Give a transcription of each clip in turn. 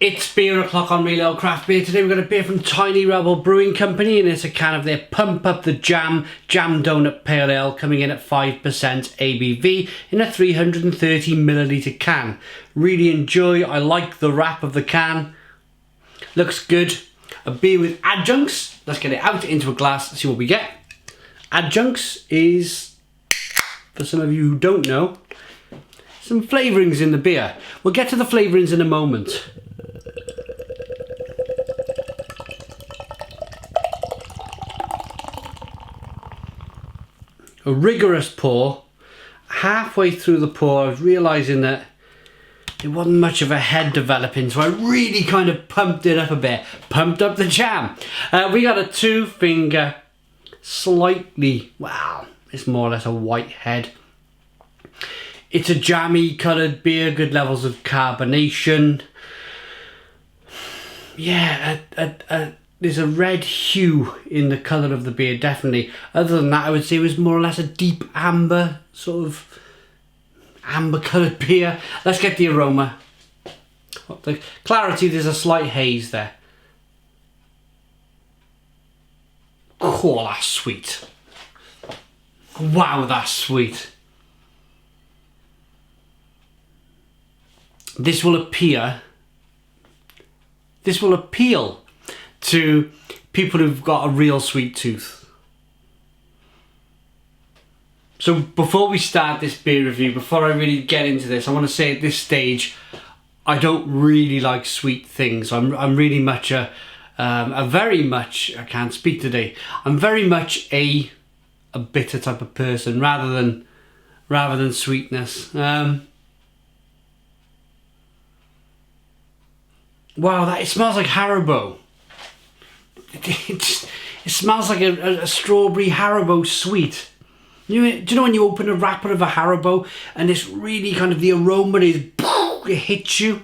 It's beer o'clock on Real Ale Craft Beer. Today we've got a beer from Tiny Rebel Brewing Company, and it's a can of their Pump Up the Jam Doughnut Pale Ale, coming in at 5% ABV in a 330 milliliter can. Really enjoy. I like the wrap of the can. Looks good. A beer with adjuncts. Let's get it out into a glass and see what we get. Adjuncts is, for some of you who don't know, some flavourings in the beer. We'll get to the flavourings in a moment. A rigorous pour. Halfway through the pour, I was realising that it wasn't much of a head developing, so I really kind of pumped it up a bit. Pumped up the jam. We got a 2-finger, slightly, well, it's more or less a white head. It's a jammy coloured beer, good levels of carbonation. Yeah, there's a red hue in the colour of the beer, definitely. Other than that, I would say it was more or less a deep amber, sort of amber coloured beer. Let's get the aroma. The clarity, there's a slight haze there. Oh, that's sweet. Wow, that's sweet. This will appeal to people who've got a real sweet tooth. So before we start this beer review, before I really get into this, I want to say at this stage, I don't really like sweet things. I'm really much I can't speak today. I'm very much a bitter type of person rather than sweetness. Wow, it smells like Haribo. It smells like a strawberry Haribo sweet. Do you know when you open a wrapper of a Haribo and it's really kind of, the aroma is, it hits you?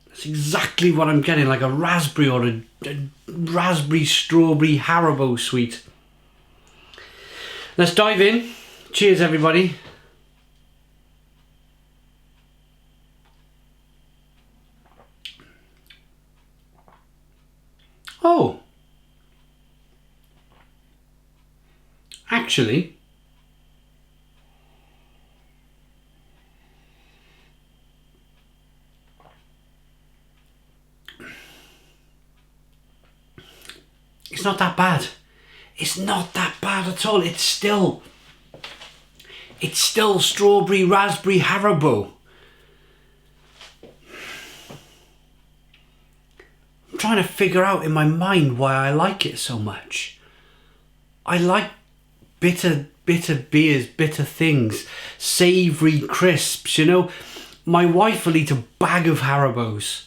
That's exactly what I'm getting, like a raspberry or a raspberry strawberry Haribo sweet. Let's dive in. Cheers, everybody. Oh, actually, it's not that bad. It's not that bad at all. It's still strawberry, raspberry Haribo. I'm trying to figure out in my mind why I like it so much. I like bitter beers, bitter things, savoury crisps, you know. My wife will eat a bag of Haribos.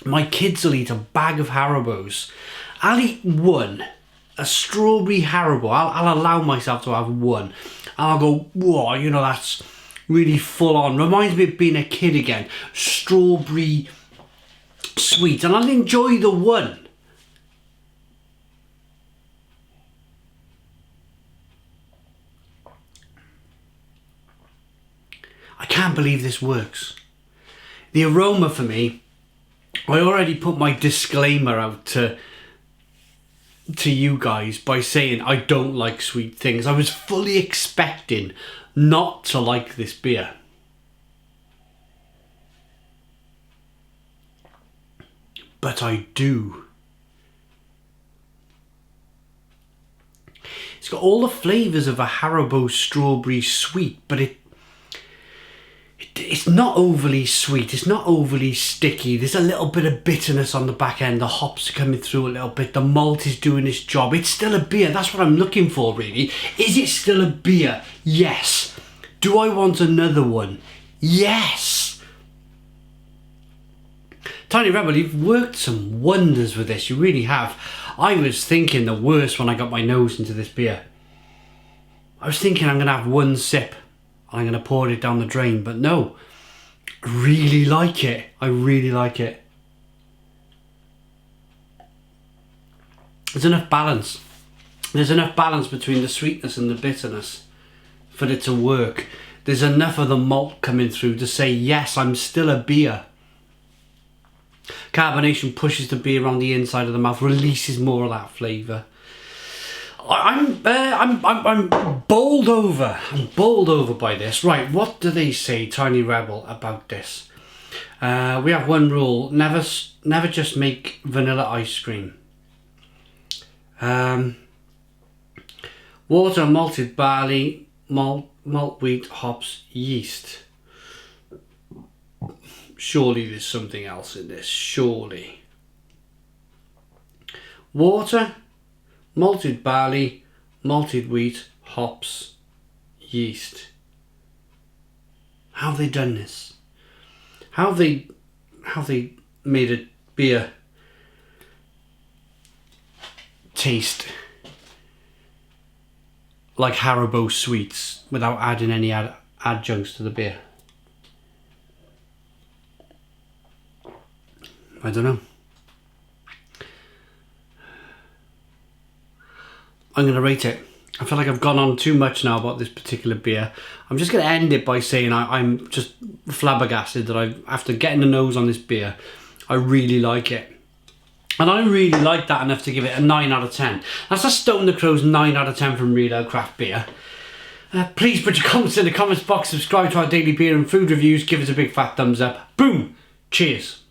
My kids will eat a bag of Haribos. I'll eat one, a strawberry Haribo. I'll allow myself to have one. And I'll go, whoa, you know, that's really full on. Reminds me of being a kid again. Strawberry sweet, and I'll enjoy the one. I can't believe this works. The aroma for me, I already put my disclaimer out to you guys by saying I don't like sweet things. I was fully expecting not to like this beer. But I do. It's got all the flavours of a Haribo strawberry sweet, but it's not overly sweet. It's not overly sticky. There's a little bit of bitterness on the back end. The hops are coming through a little bit. The malt is doing its job. It's still a beer. That's what I'm looking for, really. Is it still a beer? Yes. Do I want another one? Yes. Tiny Rebel, you've worked some wonders with this. You really have. I was thinking the worst when I got my nose into this beer. I was thinking I'm going to have one sip and I'm going to pour it down the drain. But no, I really like it. I really like it. There's enough balance. There's enough balance between the sweetness and the bitterness for it to work. There's enough of the malt coming through to say, yes, I'm still a beer. Carbonation pushes the beer on the inside of the mouth, releases more of that flavour. I'm bowled over. I'm bowled over by this. Right, what do they say, Tiny Rebel, about this? We have one rule: never just make vanilla ice cream. Water, malted barley, malt wheat, hops, yeast. Surely there's something else in this. Surely. Water, malted barley, malted wheat, hops, yeast. How have they done this? How have they made a beer taste like Haribo sweets without adding any adjuncts to the beer? I don't know. I'm going to rate it. I feel like I've gone on too much now about this particular beer. I'm just going to end it by saying I'm just flabbergasted that after getting the nose on this beer, I really like it. And I really like that enough to give it a 9 out of 10. That's a Stone the Crow's 9 out of 10 from Real Ale Craft Beer. Please put your comments in the comments box, subscribe to our daily beer and food reviews, give us a big fat thumbs up. Boom! Cheers!